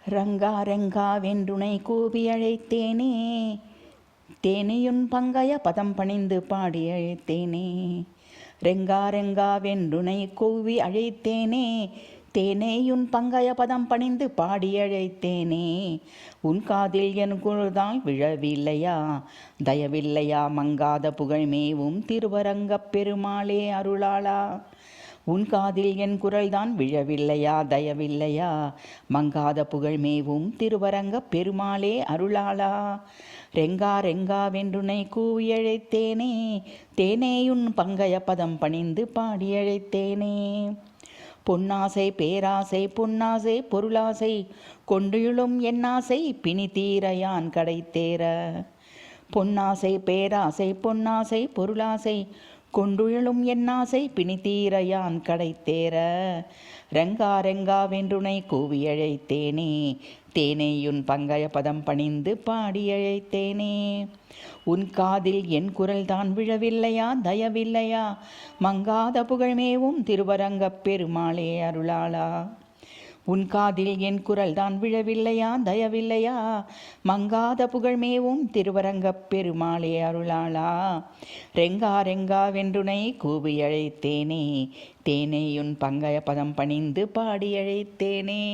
ரங்கா ரங்கா வென்றுனை கூவி அழைத்தேனே, தேனையுன் பங்கய பதம் பணிந்து பாடி அழைத்தேனே. ரெங்கா ரெங்கா வென்றுனை கூவி அழைத்தேனே, தேனேயுன் பங்கய பதம் பணிந்து பாடி அழைத்தேனே. உன் காதில் என் குரல்தான் விழவில்லையா, தயவில்லையா, மங்காத புகழ்மேவும் திருவரங்கப் பெருமாளே அருளாளா. உன் காதில் என் குரல்தான் விழவில்லையா, தயவில்லையா, மங்காத புகழ்மேவும் திருவரங்கப் பெருமாளே அருளாளா. ரெங்கா ரெங்கா வென்றுனை கூவி அழைத்தேனே, தேனேயுன் பங்கய பதம் பணிந்து பாடி அழைத்தேனே. பொன்னாசை பேராசை பொன்னாசை பொருளாசை கொண்டுழும் என்னாசை பிணி தீர யான் கடை தேர. பொன்னாசை பேராசை பொன்னாசை பொருளாசை கொண்டுழும் என்னாசை பிணி தீர யான் கடை தேர. ரெங்கா ரெங்கா வென்றுனை கூவி அழைத்தேனே, தேனேயுன் பங்கய பதம் பணிந்து பாடி அழைத்தேனே. உன் காதில் என் குரல்தான் விழவில்லையா, தயவில்லையா, மங்காத புகழ்மேவும் திருவரங்கப் பெருமாளே அருளாளா. உன் காதில் என் குரல்தான் விழவில்லையா, தயவில்லையா, மங்காத புகழ்மேவும் திருவரங்கப் பெருமாளே அருளாளா. ரெங்கா ரெங்கா வென்றுனை கூவி அழைத்தேனே, தேனேயுன் பங்கய பதம் பணிந்து பாடி அழைத்தேனே.